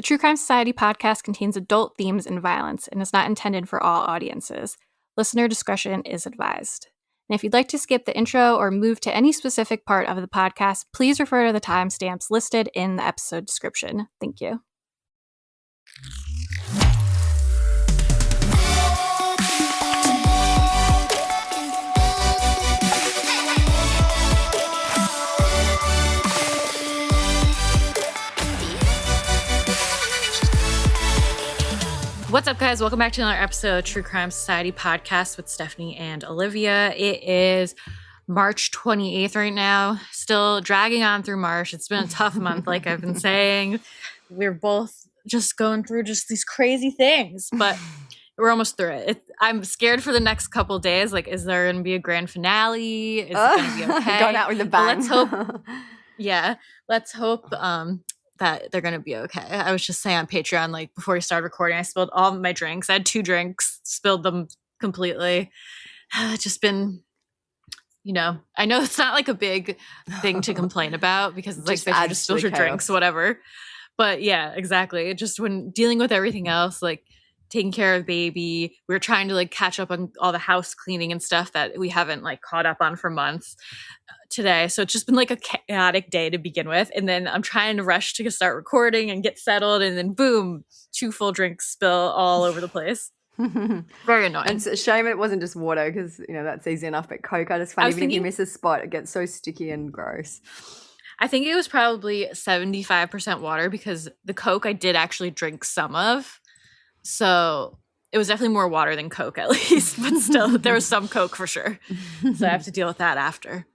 True Crime Society podcast contains adult themes and violence and is not intended for all audiences. Listener discretion is advised. And if you'd like to skip the intro or move to any specific part of the podcast, please refer to the timestamps listed in the episode description. Thank you. What's up, guys? Welcome back to another episode of True Crime Society podcast with Stephanie and Olivia. It is March 28th right now, still dragging on through March. It's been a tough month, like I've been saying. We're both just going through just these crazy things, but we're almost through it. I'm scared for the next couple days. Like, is there going to be a grand finale? Is it going to be okay? Going out with a bang. Let's hope. Yeah, let's hope that they're going to be okay. I was just saying on Patreon, like before we started recording, I spilled all of my drinks. I had 2 drinks, spilled them completely. It's just been, I know it's not like a big thing to complain about because it's like, you just spilled your drinks, whatever. But yeah, exactly. Just when dealing with everything else, like taking care of baby, we were trying to like catch up on all the house cleaning and stuff that we haven't like caught up on for months today. So it's just been like a chaotic day to begin with. And then I'm trying to rush to start recording and get settled. And then boom, 2 full drinks spill all over the place. Very annoying. It's a shame it wasn't just water because, that's easy enough. But Coke, I just find even if you miss a spot, it gets so sticky and gross. I think it was probably 75% water because the Coke I did actually drink some of. So it was definitely more water than Coke at least, but still there was some Coke for sure. So I have to deal with that after.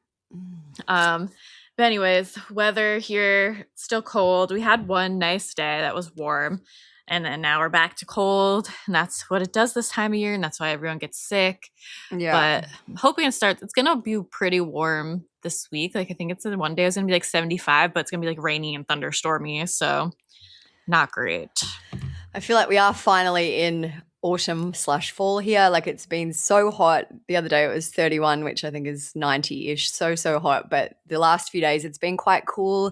But anyways, weather here, still cold. We had one nice day that was warm and then now we're back to cold and that's what it does this time of year. And that's why everyone gets sick. Yeah. But I'm hoping it's going to be pretty warm this week. Like I think it's one day it's going to be like 75, but it's going to be like rainy and thunderstormy. So not great. I feel like we are finally in autumn/fall here. Like it's been so hot. The other day it was 31, which I think is 90-ish. So hot. But the last few days it's been quite cool.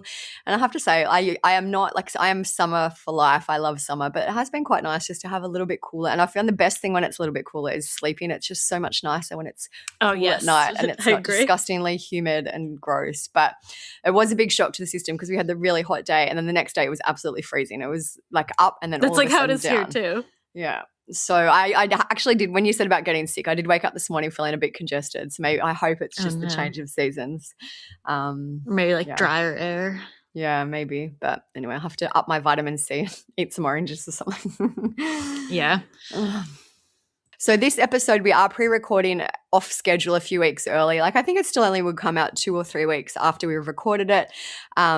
And I have to say, I am not like I am summer for life. I love summer, but it has been quite nice just to have a little bit cooler. And I found the best thing when it's a little bit cooler is sleeping. It's just so much nicer when it's cool at night and it's not disgustingly humid and gross. But it was a big shock to the system because we had the really hot day and then the next day it was absolutely freezing. It was like up and then that's all like of a how it sudden is down. Here too. Yeah. So I actually did, when you said about getting sick, I did wake up this morning feeling a bit congested. So maybe I hope it's just the change of seasons. Maybe like drier air. Yeah, maybe. But anyway, I'll have to up my vitamin C, eat some oranges or something. Yeah. So this episode we are pre-recording off schedule a few weeks early. Like I think it still only would come out 2 or 3 weeks after we've recorded it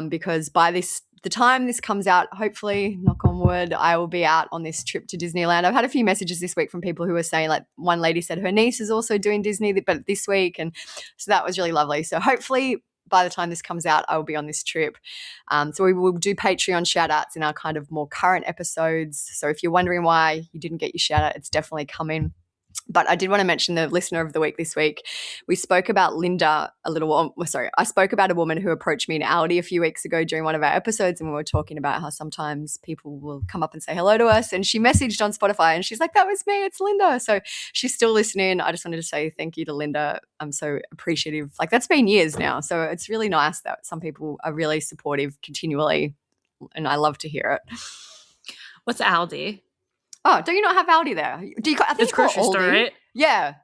because by the time this comes out, hopefully, knock on wood, I will be out on this trip to Disneyland. I've had a few messages this week from people who were saying, like one lady said her niece is also doing Disney, but this week. And so that was really lovely. So hopefully by the time this comes out, I will be on this trip. So we will do Patreon shout outs in our kind of more current episodes. So if you're wondering why you didn't get your shout out, it's definitely coming. But I did want to mention the listener of the week this week. We spoke about Linda I spoke about a woman who approached me in Aldi a few weeks ago during one of our episodes and we were talking about how sometimes people will come up and say hello to us and she messaged on Spotify and she's like, that was me, it's Linda. So she's still listening. I just wanted to say thank you to Linda. I'm so appreciative. Like that's been years now. So it's really nice that some people are really supportive continually and I love to hear it. What's Aldi? Oh, do you not have Aldi there? I think it's grocery store, right? Yeah.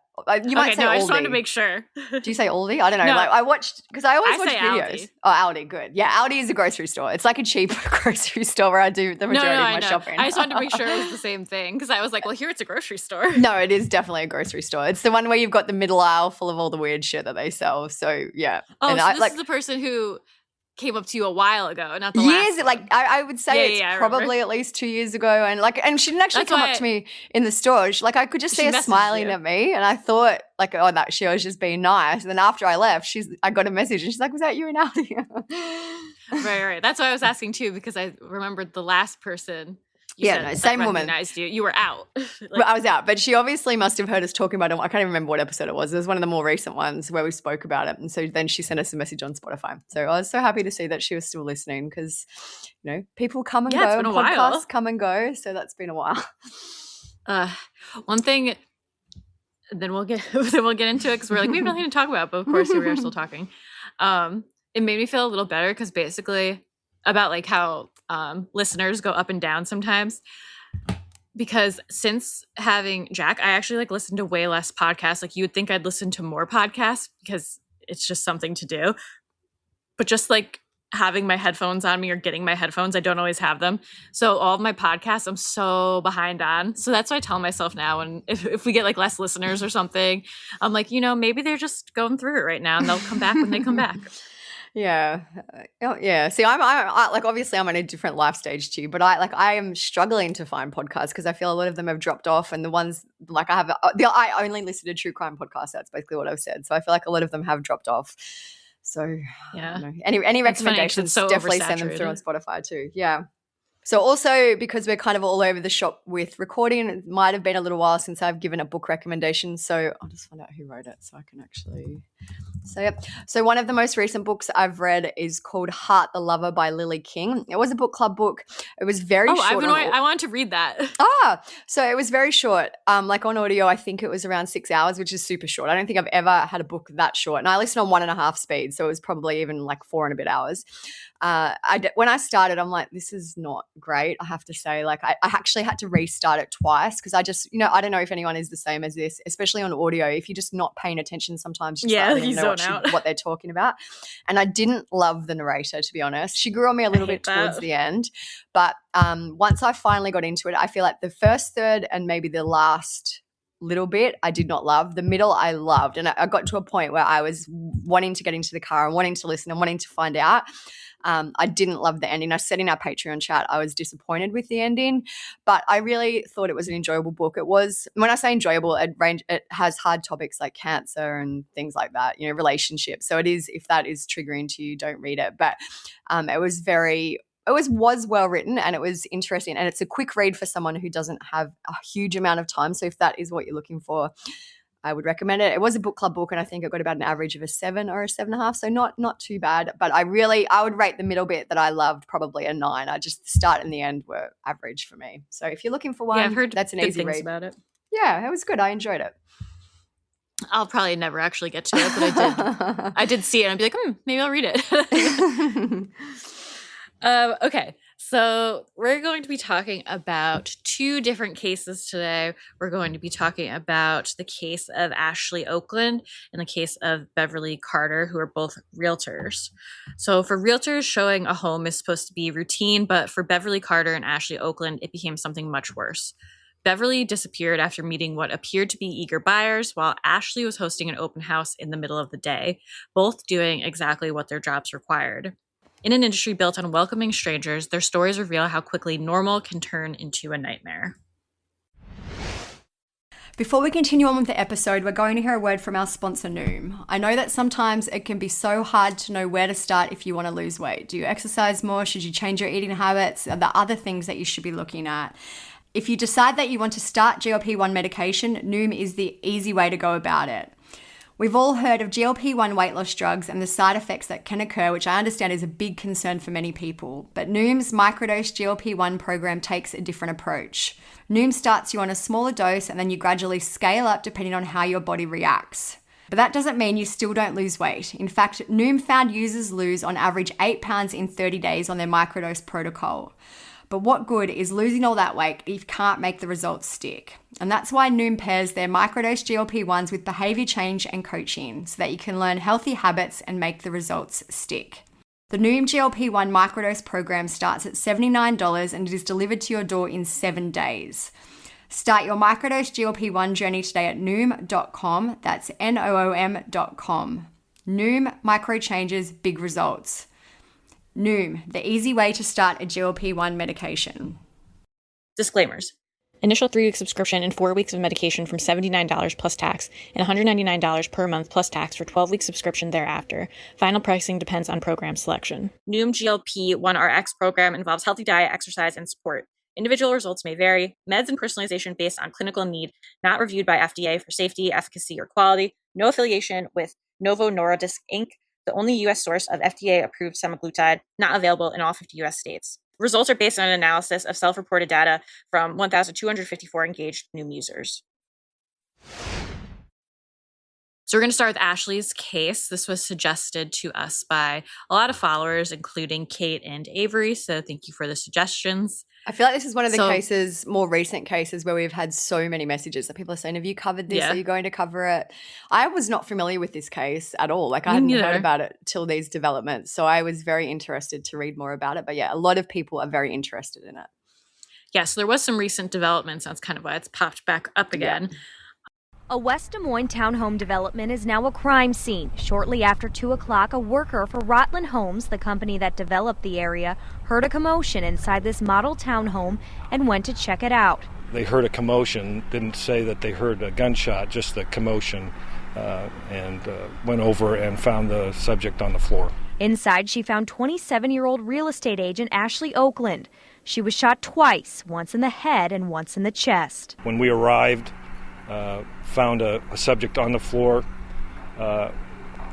You might say Aldi. I just wanted to make sure. Do you say Aldi? I don't know. No. Like I watched because I always watch videos. Aldi. Oh, Aldi, good. Yeah, Aldi is a grocery store. It's like a cheap grocery store where I do the majority of my shopping. I just wanted to make sure it was the same thing because I was like, well, here it's a grocery store. No, it is definitely a grocery store. It's the one where you've got the middle aisle full of all the weird shit that they sell. So yeah. Oh, and so this is the person who came up to you a while ago, not the last one. Like I would say it's probably at least 2 years ago, and she didn't actually come up to me in the store. I could just see her smiling at me, and I thought like, oh, that she was just being nice. And then after I left, I got a message, and she's like, "Was that you and Aldi?" Right. That's why I was asking too because I remembered the last person You Yeah, said no, that same woman. recognized you. You were out. Well, I was out, but she obviously must have heard us talking about it. I can't even remember what episode it was. It was one of the more recent ones where we spoke about it. And so then she sent us a message on Spotify. So I was so happy to see that she was still listening because, people come and Yeah, it's go been and a podcasts while. come and go. So that's been a while. One thing, then we'll get into it because we're like, we have nothing to talk about, but of course here we are still talking. It made me feel a little better because basically about like how listeners go up and down sometimes. Because since having Jack, I actually like listen to way less podcasts. Like you would think I'd listen to more podcasts because it's just something to do. But just like having my headphones on me or getting my headphones, I don't always have them. So all of my podcasts I'm so behind on. So that's what I tell myself now. And if we get like less listeners or something, I'm like, maybe they're just going through it right now and they'll come back when they come back. Yeah. Yeah. See, I like, obviously I'm on a different life stage to you, but I am struggling to find podcasts because I feel a lot of them have dropped off, and the ones like I only listen to true crime podcasts. That's basically what I've said. So I feel like a lot of them have dropped off. So yeah, any recommendations, so definitely send them through on Spotify too. Yeah. So also, because we're kind of all over the shop with recording, it might have been a little while since I've given a book recommendation. So I'll just find out who wrote it so I can actually say it. So one of the most recent books I've read is called Heart the Lover by Lily King. It was a book club book. It was very short. I wanted to read that. So it was very short. Like on audio, I think it was around 6 hours, which is super short. I don't think I've ever had a book that short. And I listened on 1.5 speed. So it was probably even like 4 and a bit hours. When I started, I'm like, this is not great. I have to say, like, I actually had to restart it twice because I just, I don't know if anyone is the same as this, especially on audio. If you're just not paying attention, sometimes you just don't know what they're talking about. And I didn't love the narrator, to be honest. She grew on me a little bit towards the end, but once I finally got into it, I feel like the first third and maybe the last little bit I did not love. The middle I loved, and I got to a point where I was wanting to get into the car and wanting to listen and wanting to find out. I didn't love the ending. I said in our Patreon chat I was disappointed with the ending, but I really thought it was an enjoyable book. It was, when I say enjoyable, it has hard topics like cancer and things like that, relationships. So it is, if that is triggering to you, don't read it. But it was well written and it was interesting, and it's a quick read for someone who doesn't have a huge amount of time. So if that is what you're looking for, I would recommend it. It was a book club book, and I think it got about an average of a 7 or a 7.5, so not too bad. But I would rate the middle bit that I loved probably a 9. The start and the end were average for me. So if you're looking for one, I've heard that's an good easy things read. about it. Yeah, it was good. I enjoyed it. I'll probably never actually get to it, but I did see it and I'd be like, maybe I'll read it. Okay, so we're going to be talking about 2 different cases today. We're going to be talking about the case of Ashley Okland and the case of Beverly Carter, who are both realtors. So for realtors, showing a home is supposed to be routine, but for Beverly Carter and Ashley Okland, it became something much worse. Beverly disappeared after meeting what appeared to be eager buyers, while Ashley was hosting an open house in the middle of the day, both doing exactly what their jobs required. In an industry built on welcoming strangers, their stories reveal how quickly normal can turn into a nightmare. Before we continue on with the episode, we're going to hear a word from our sponsor, Noom. I know that sometimes it can be so hard to know where to start if you want to lose weight. Do you exercise more? Should you change your eating habits? Are there other things that you should be looking at? If you decide that you want to start GLP-1 medication, Noom is the easy way to go about it. We've all heard of GLP-1 weight loss drugs and the side effects that can occur, which I understand is a big concern for many people. But Noom's microdose GLP-1 program takes a different approach. Noom starts you on a smaller dose and then you gradually scale up depending on how your body reacts. But that doesn't mean you still don't lose weight. In fact, Noom found users lose on average 8 pounds in 30 days on their microdose protocol. But what good is losing all that weight if you can't make the results stick? And that's why Noom pairs their microdose GLP-1s with behavior change and coaching so that you can learn healthy habits and make the results stick. The Noom GLP-1 microdose program starts at $79 and it is delivered to your door in 7 days. Start your microdose GLP-1 journey today at Noom.com. That's Noom.com. Noom, micro changes, big results. Noom, the easy way to start a GLP-1 medication. Disclaimers. Initial 3-week subscription and 4 weeks of medication from $79 plus tax and $199 per month plus tax for 12-week subscription thereafter. Final pricing depends on program selection. Noom GLP-1 RX program involves healthy diet, exercise, and support. Individual results may vary. Meds and personalization based on clinical need, not reviewed by FDA for safety, efficacy, or quality. No affiliation with Novo Nordisk Inc., the only U.S. source of FDA-approved semaglutide, not available in all 50 U.S. states. Results are based on an analysis of self-reported data from 1,254 engaged new users. So we're going to start with Ashley's case. This was suggested to us by a lot of followers, including Kate and Avery. So thank you for the suggestions. I feel like this is one of the cases, more recent cases, where we've had so many messages that people are saying, have you covered this? Yeah. Are you going to cover it? I was not familiar with this case at all. Like I hadn't heard about it till these developments. So I was very interested to read more about it. But yeah, a lot of people are very interested in it. Yeah, so there was some recent developments. That's kind of why it's popped back up again. Yeah. A West Des Moines townhome development is now a crime scene. Shortly after 2 o'clock, a worker for Rotland Homes, the company that developed the area, heard a commotion inside this model townhome and went to check it out. They heard a commotion, didn't say that they heard a gunshot, just the commotion, and went over and found the subject on the floor. Inside, she found 27-year-old real estate agent Ashley Okland. She was shot twice, once in the head and once in the chest. When we arrived, found a subject on the floor,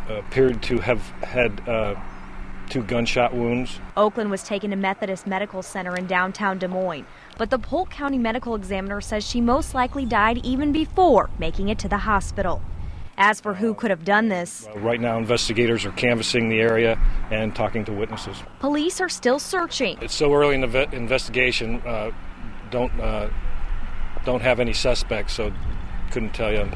appeared to have had 2 gunshot wounds. Okland was taken to Methodist Medical Center in downtown Des Moines, but the Polk County Medical Examiner says she most likely died even before making it to the hospital. As for who could have done this, right now investigators are canvassing the area and talking to witnesses. Police are still searching. It's so early in the investigation, don't have any suspects, so couldn't tell you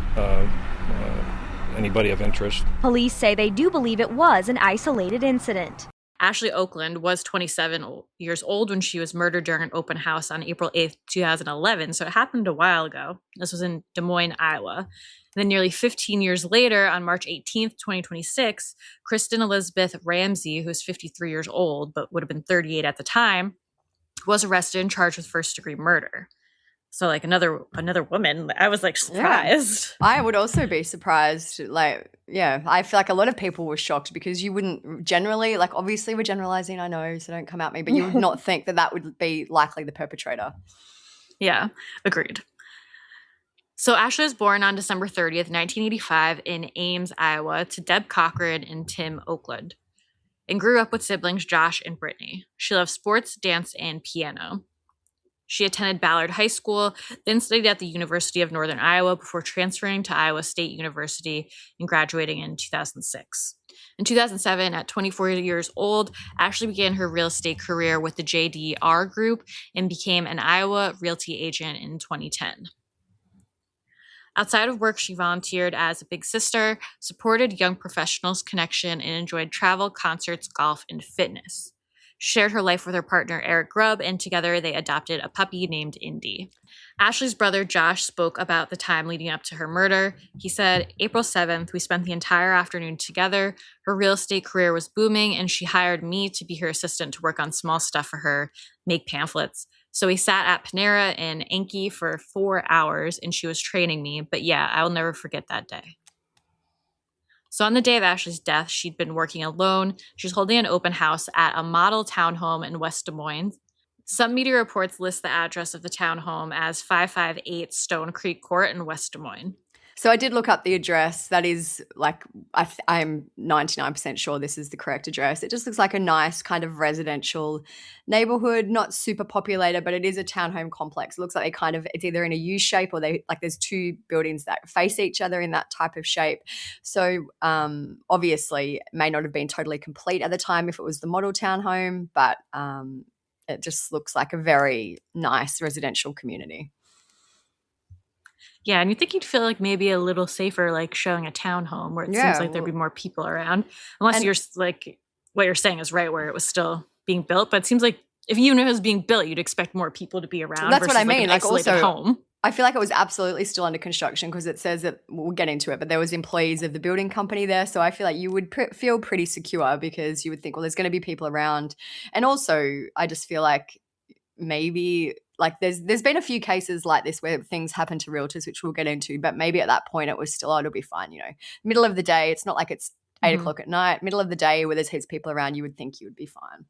anybody of interest. Police say they do believe it was an isolated incident. Ashley Okland was 27 years old when she was murdered during an open house on April 8th, 2011. So it happened a while ago. This was in Des Moines, Iowa. And then nearly 15 years later, on March 18th, 2026, Kristin Elizabeth Ramsey, who was 53 years old, but would have been 38 at the time, was arrested and charged with first-degree murder. So like another woman, I was like surprised. Yeah. I would also be surprised. Like, yeah, I feel like a lot of people were shocked because you wouldn't generally, like obviously we're generalizing, I know, so don't come at me, but you would not think that would be likely the perpetrator. Yeah, agreed. So Ashley was born on December 30th, 1985 in Ames, Iowa to Deb Cochran and Tim Okland, and grew up with siblings Josh and Brittany. She loved sports, dance, and piano. She attended Ballard High School, then studied at the University of Northern Iowa before transferring to Iowa State University and graduating in 2006. In 2007, at 24 years old, Ashley began her real estate career with the JDR Group and became an Iowa realty agent in 2010. Outside of work, she volunteered as a big sister, supported Young Professionals Connection, and enjoyed travel, concerts, golf, and fitness. She shared her life with her partner, Eric Grubb, and together they adopted a puppy named Indy. Ashley's brother, Josh, spoke about the time leading up to her murder. He said, April 7th, we spent the entire afternoon together. Her real estate career was booming, and she hired me to be her assistant to work on small stuff for her, make pamphlets. So we sat at Panera in Enki for 4 hours, and she was training me. But yeah, I will never forget that day. So on the day of Ashley's death, she'd been working alone. She was holding an open house at a model townhome in West Des Moines. Some media reports list the address of the townhome as 558 Stone Creek Court in West Des Moines. So I did look up the address. That is like, I'm 99% sure this is the correct address. It just looks like a nice kind of residential neighborhood, not super populated, but it is a townhome complex. It looks like it's either in a U shape or there's 2 buildings that face each other in that type of shape. So obviously it may not have been totally complete at the time if it was the model townhome, but it just looks like a very nice residential community. Yeah, and you think you'd feel like maybe a little safer, like showing a townhome where it seems like there'd be more people around, unless you're like what you're saying is right, where it was still being built. But it seems like if even if it was being built, you'd expect more people to be around. That's what I mean. Like also, home. I feel like it was absolutely still under construction because it says that we'll get into it, but there was employees of the building company there, so I feel like you would feel pretty secure because you would think, well, there's going to be people around, and also I just feel like maybe. Like there's been a few cases like this where things happen to realtors, which we'll get into, but maybe at that point it was still, it'll be fine, middle of the day. It's not like it's 8 o'clock at night, middle of the day where there's heaps of people around, you would think you would be fine.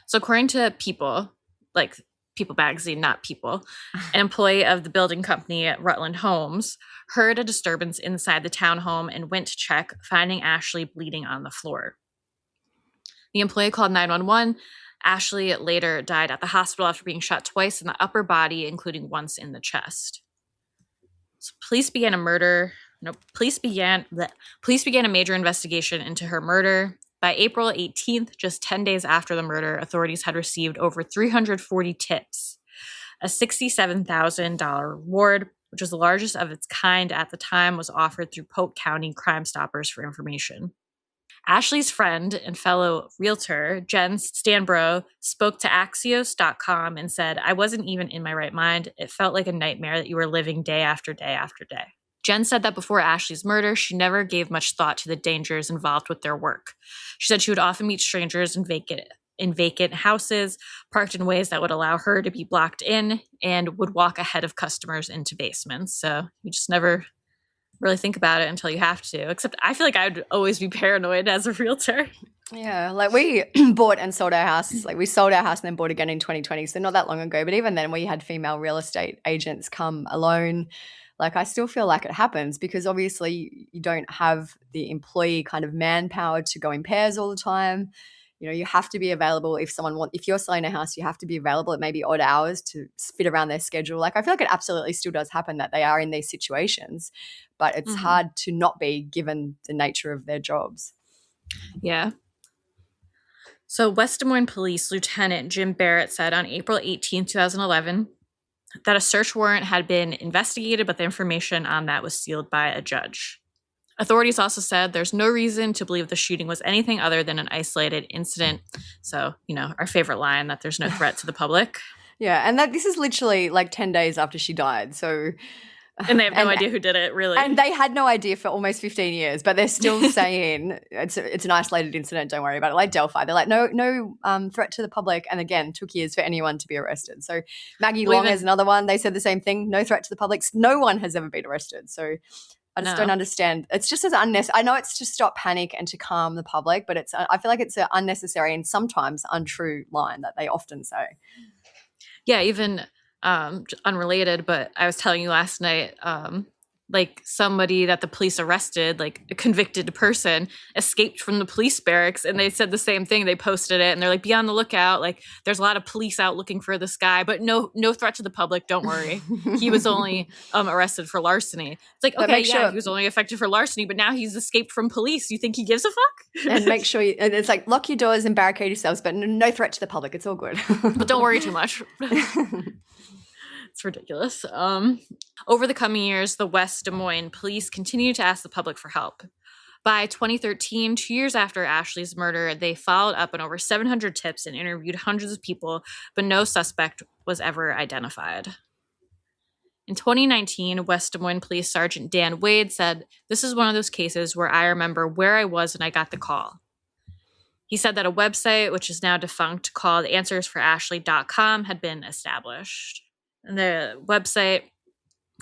So according to people, like People magazine, not People, an employee of the building company at Rutland Homes, heard a disturbance inside the townhome and went to check, finding Ashley bleeding on the floor. The employee called 911. Ashley later died at the hospital after being shot twice in the upper body, including once in the chest. So police began a major investigation into her murder. By April 18th, just 10 days after the murder, authorities had received over 340 tips. A $67,000 reward, which was the largest of its kind at the time, was offered through Polk County Crime Stoppers for information. Ashley's friend and fellow realtor, Jen Stanbro, spoke to Axios.com and said, "I wasn't even in my right mind. It felt like a nightmare that you were living day after day after day." Jen said that before Ashley's murder, she never gave much thought to the dangers involved with their work. She said she would often meet strangers in vacant houses, parked in ways that would allow her to be blocked in, and would walk ahead of customers into basements. So you just never really think about it until you have to. Except I feel like I would always be paranoid as a realtor. Yeah, like we bought and sold our house. Like we sold our house and then bought again in 2020, so not that long ago. But even then we had female real estate agents come alone. Like I still feel like it happens because obviously you don't have the employee kind of manpower to go in pairs all the time. You know, you have to be available if you're selling a house, you have to be available at maybe odd hours to fit around their schedule. Like I feel like it absolutely still does happen that they are in these situations, but it's hard to not be given the nature of their jobs. Yeah. So West Des Moines Police Lieutenant Jim Barrett said on April 18, 2011, that a search warrant had been investigated, but the information on that was sealed by a judge. Authorities also said there's no reason to believe the shooting was anything other than an isolated incident. So, our favorite line, that there's no threat to the public. Yeah, and that this is literally like 10 days after she died. So, and they have no idea who did it, really. And they had no idea for almost 15 years, but they're still saying it's an isolated incident, don't worry about it. Like Delphi, they're like, no threat to the public. And again, took years for anyone to be arrested. So Maggie Long is another one. They said the same thing, no threat to the public. No one has ever been arrested. So I just don't understand. It's just as unnecessary. I know it's to stop panic and to calm the public, but I feel like it's an unnecessary and sometimes untrue line that they often say. Yeah, even unrelated, but I was telling you last night, like somebody that the police arrested, like a convicted person, escaped from the police barracks, and they said the same thing. They posted it, and they're like, "Be on the lookout. Like, there's a lot of police out looking for this guy, but no threat to the public. Don't worry. He was only arrested for larceny." It's like, okay, he was only affected for larceny, but now he's escaped from police. You think he gives a fuck? And make sure and it's like lock your doors and barricade yourselves, but no threat to the public. It's all good. But don't worry too much. It's ridiculous. Over the coming years, the West Des Moines police continued to ask the public for help. By 2013, 2 years after Ashley's murder, they followed up on over 700 tips and interviewed hundreds of people, but no suspect was ever identified. In 2019, West Des Moines Police Sergeant Dan Wade said, "This is one of those cases where I remember where I was when I got the call." He said that a website, which is now defunct, called answersforashley.com had been established. And the website,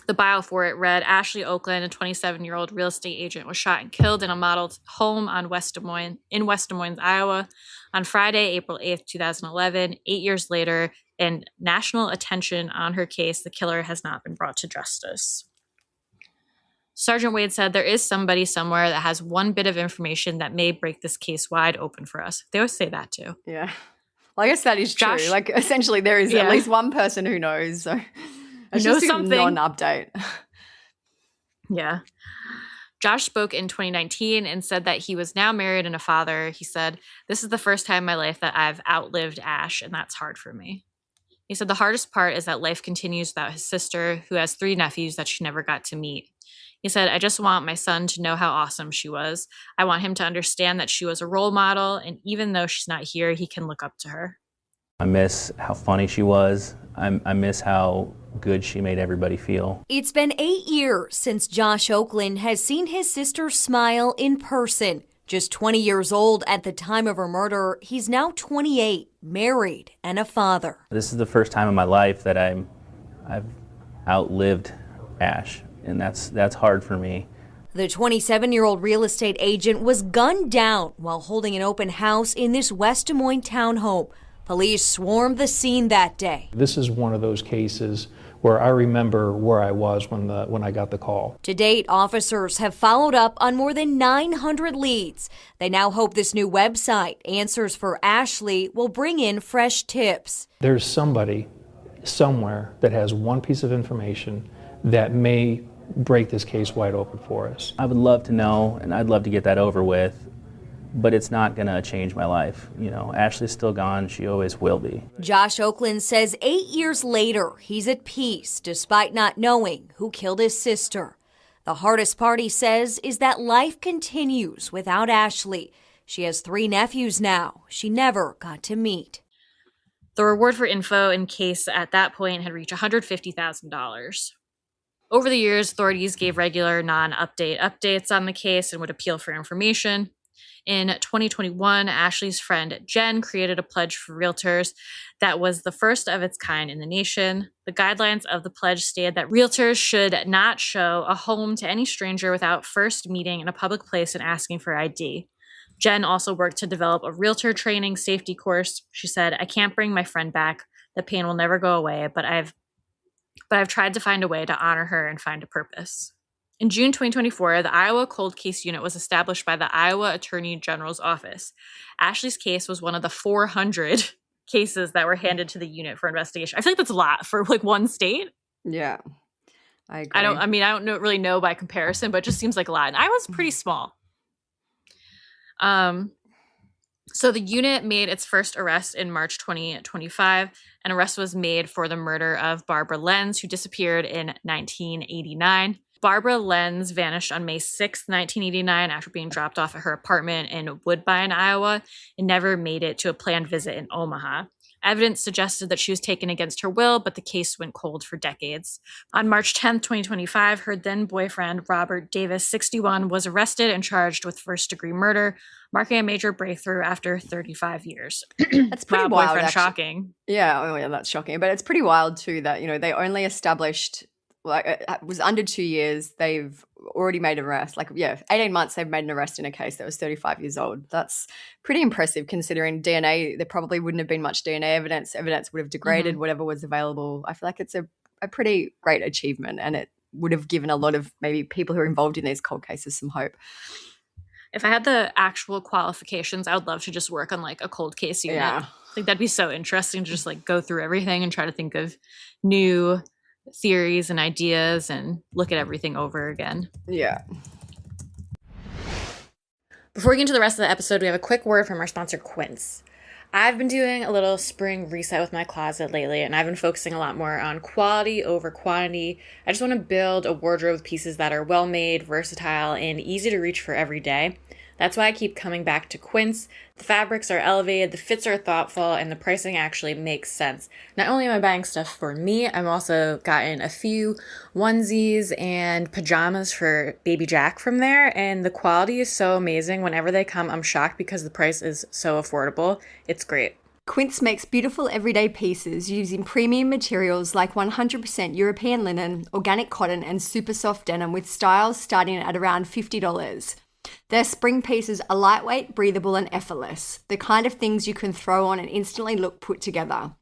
the bio for it read, "Ashley Okland, a 27-year-old real estate agent, was shot and killed in a modeled home in West Des Moines, Iowa, on Friday, April 8th, 2011. 8 years later, and national attention on her case, the killer has not been brought to justice." Sergeant Wade said, "There is somebody somewhere that has one bit of information that may break this case wide open for us." They always say that too. Yeah. Well, I guess that is true. Like, essentially, there is at least one person who knows. So it's just something. Non-update. Yeah. Josh spoke in 2019 and said that he was now married and a father. He said, "This is the first time in my life that I've outlived Ash, and that's hard for me." He said the hardest part is that life continues without his sister, who has 3 nephews that she never got to meet. He said, "I just want my son to know how awesome she was. I want him to understand that she was a role model, and even though she's not here, he can look up to her." I miss how funny she was. I miss how good she made everybody feel. It's been 8 years since Josh Okland has seen his sister smile in person. Just 20 years old at the time of her murder, he's now 28, married, and a father. This is the first time in my life that I've outlived Ash. And that's hard for me. The 27-year-old real estate agent was gunned down while holding an open house in this West Des Moines townhome. Police swarmed the scene that day. This is one of those cases where I remember where I was when I got the call. To date, officers have followed up on more than 900 leads. They now hope this new website, Answers for Ashley, will bring in fresh tips. There's somebody somewhere that has one piece of information that may break this case wide open for us. I would love to know, and I'd love to get that over with, but it's not going to change my life. You know, Ashley's still gone. She always will be. Josh Okland says 8 years later, he's at peace despite not knowing who killed his sister. The hardest part, he says, is that life continues without Ashley. She has 3 nephews now she never got to meet. The reward for info in case at that point had reached $150,000. Over the years, authorities gave regular non-update updates on the case and would appeal for information. In 2021, Ashley's friend Jen created a pledge for realtors that was the first of its kind in the nation. The guidelines of the pledge stated that realtors should not show a home to any stranger without first meeting in a public place and asking for ID. Jen also worked to develop a realtor training safety course. She said, "I can't bring my friend back. The pain will never go away, but I've tried to find a way to honor her and find a purpose." In June 2024, the Iowa Cold Case Unit was established by the Iowa Attorney General's Office. Ashley's case was one of the 400 cases that were handed to the unit for investigation. I feel like that's a lot for like one state. Yeah, I agree. I don't really know by comparison, but it just seems like a lot. And Iowa's pretty small. So the unit made its first arrest in March 2025. An arrest was made for the murder of Barbara Lenz, who disappeared in 1989. Barbara Lenz vanished on May 6, 1989, after being dropped off at her apartment in Woodbine, Iowa, and never made it to a planned visit in Omaha. Evidence suggested that she was taken against her will, but the case went cold for decades. On March 10, 2025, her then-boyfriend, Robert Davis, 61, was arrested and charged with first-degree murder, marking a major breakthrough after 35 years. That's pretty wild, boyfriend, actually. Shocking. Yeah, oh yeah, that's shocking. But it's pretty wild, too, that, you know, they only established, like, it was under 2 years. They've already made an arrest. 18 months they've made an arrest in a case that was 35 years old. That's pretty impressive considering DNA, there probably wouldn't have been much DNA evidence. Evidence would have degraded whatever was available. I feel like it's a pretty great achievement, and it would have given a lot of maybe people who are involved in these cold cases some hope. If I had the actual qualifications, I would love to just work on like a cold case unit. Yeah. I think that'd be so interesting to just like go through everything and try to think of new theories and ideas and look at everything over again. Yeah. Before we get into the rest of the episode, we have a quick word from our sponsor, Quince. I've been doing a little spring reset with my closet lately, and I've been focusing a lot more on quality over quantity. I just want to build a wardrobe of pieces that are well-made, versatile, and easy to reach for every day. That's why I keep coming back to Quince. The fabrics are elevated, the fits are thoughtful, and the pricing actually makes sense. Not only am I buying stuff for me, I'm also gotten a few onesies and pajamas for baby Jack from there, and the quality is so amazing. Whenever they come, I'm shocked because the price is so affordable. It's great. Quince makes beautiful everyday pieces using premium materials like 100% European linen, organic cotton, and super soft denim with styles starting at around $50. Their spring pieces are lightweight, breathable, and effortless, the kind of things you can throw on and instantly look put together.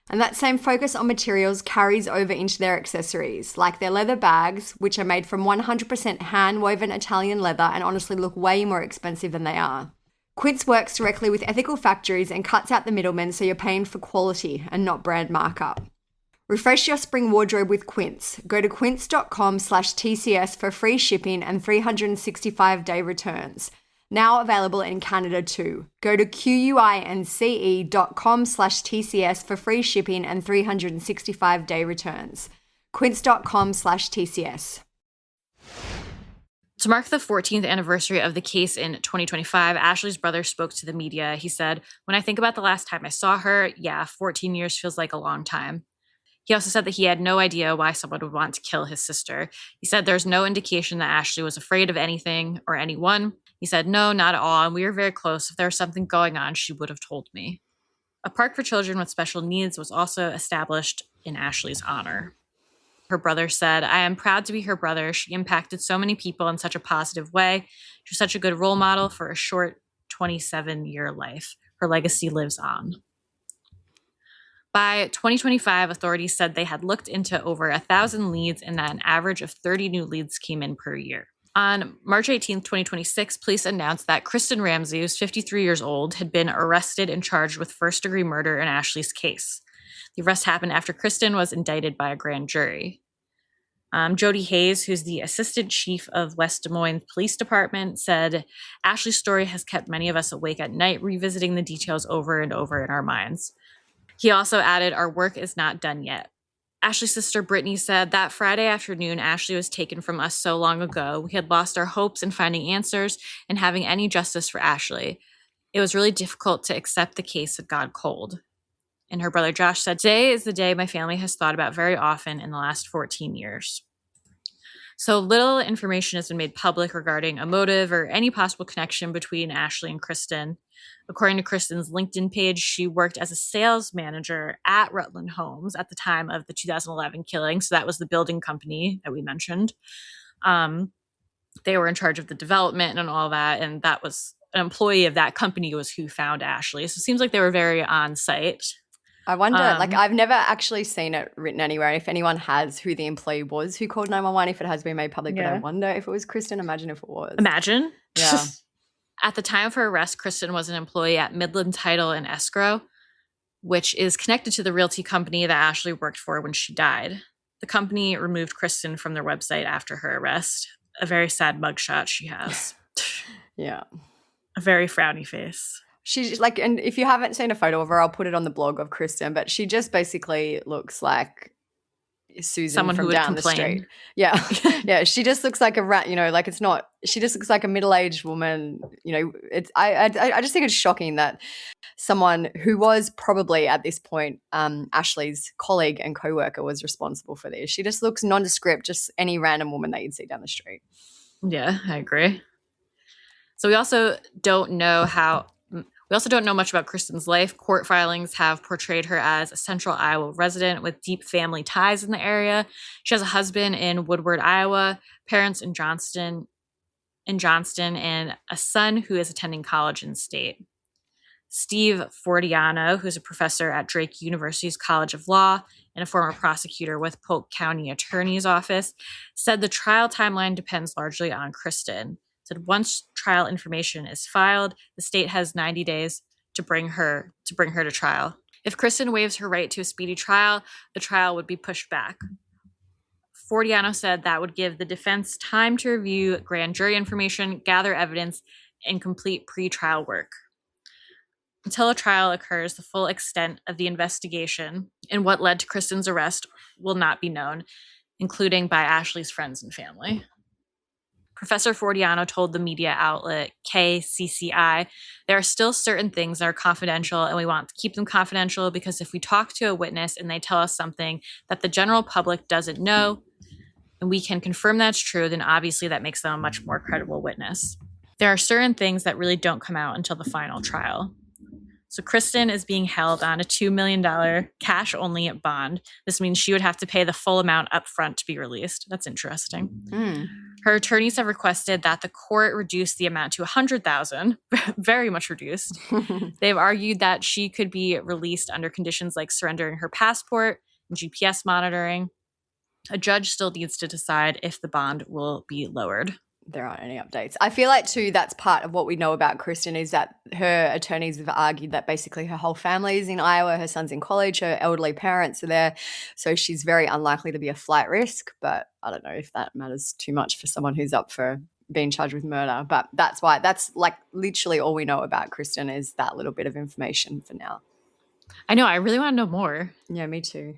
And that same focus on materials carries over into their accessories, like their leather bags, which are made from 100% hand-woven Italian leather and honestly look way more expensive than they are. Quince works directly with ethical factories and cuts out the middlemen, so you're paying for quality and not brand markup. Refresh your spring wardrobe with Quince. Go to quince.com/TCS for free shipping and 365-day returns. Now available in Canada too. Go to quince.com/TCS for free shipping and 365-day returns. quince.com/TCS. To mark the 14th anniversary of the case in 2025, Ashley's brother spoke to the media. He said, "When I think about the last time I saw her, 14 years feels like a long time." He also said that he had no idea why someone would want to kill his sister. He said there's no indication that Ashley was afraid of anything or anyone. He said, "No, not at all, and we were very close. If there was something going on, she would have told me." A park for children with special needs was also established in Ashley's honor. Her brother said, "I am proud to be her brother. She impacted so many people in such a positive way. She was such a good role model for a short 27-year life. Her legacy lives on." By 2025, authorities said they had looked into over 1,000 leads and that an average of 30 new leads came in per year. On March 18, 2026, police announced that Kristin Ramsey, who's 53 years old, had been arrested and charged with first-degree murder in Ashley's case. The arrest happened after Kristin was indicted by a grand jury. Jody Hayes, who's the assistant chief of West Des Moines Police Department, said, Ashley's story has kept many of us awake at night, revisiting the details over and over in our minds. He also added, our work is not done yet. Ashley's sister Brittany said, that Friday afternoon, Ashley was taken from us so long ago. We had lost our hopes in finding answers and having any justice for Ashley. It was really difficult to accept the case had gone cold. And her brother Josh said, today is the day my family has thought about very often in the last 14 years. So little information has been made public regarding a motive or any possible connection between Ashley and Kristin. According to Kristin's LinkedIn page, she worked as a sales manager at Rutland Homes at the time of the 2011 killing. So that was the building company that we mentioned. They were in charge of the development and all that. And that was an employee of that company was who found Ashley. So it seems like they were very on site. I wonder, I've never actually seen it written anywhere. If anyone has who the employee was who called 911, if it has been made public, but I wonder if it was Kristin. Imagine if it was. Imagine. Yeah. At the time of her arrest, Kristin was an employee at Midland Title and Escrow, which is connected to the realty company that Ashley worked for when she died. The company removed Kristin from their website after her arrest. A very sad mugshot she has. Yeah. A very frowny face. She's like, and if you haven't seen a photo of her, I'll put it on the blog of Kristin, but she just basically looks like Susan someone from who would down complain. the street. Yeah. Yeah. She just looks like a rat, like it's not, she just looks like a middle-aged woman. I just think it's shocking that someone who was probably at this point, Ashley's colleague and co-worker was responsible for this. She just looks nondescript, just any random woman that you'd see down the street. Yeah, I agree. So we also don't know much about Kristin's life. Court filings have portrayed her as a central Iowa resident with deep family ties in the area. She has a husband in Woodward, Iowa, parents in Johnston, and a son who is attending college in state. Steve Fortiano, who's a professor at Drake University's College of Law and a former prosecutor with Polk County Attorney's Office, said the trial timeline depends largely on Kristin. Said once trial information is filed, the state has 90 days to bring her to trial. If Kristin waives her right to a speedy trial, the trial would be pushed back. Fortiano said that would give the defense time to review grand jury information, gather evidence, and complete pre-trial work. Until a trial occurs, the full extent of the investigation and what led to Kristin's arrest will not be known, including by Ashley's friends and family. Professor Fortiano told the media outlet KCCI, there are still certain things that are confidential and we want to keep them confidential because if we talk to a witness and they tell us something that the general public doesn't know and we can confirm that's true, then obviously that makes them a much more credible witness. There are certain things that really don't come out until the final trial. So Kristin is being held on a $2 million cash-only bond. This means she would have to pay the full amount up front to be released. That's interesting. Her attorneys have requested that the court reduce the amount to $100,000, very much reduced. They've argued that she could be released under conditions like surrendering her passport and GPS monitoring. A judge still needs to decide if the bond will be lowered. There aren't any updates. I feel like, too, that's part of what we know about Kristin is that her attorneys have argued that basically her whole family is in Iowa, her son's in college, her elderly parents are there, so she's very unlikely to be a flight risk, but I don't know if that matters too much for someone who's up for being charged with murder, but that's like literally all we know about Kristin is that little bit of information for now. I know. I really want to know more. Yeah, me too.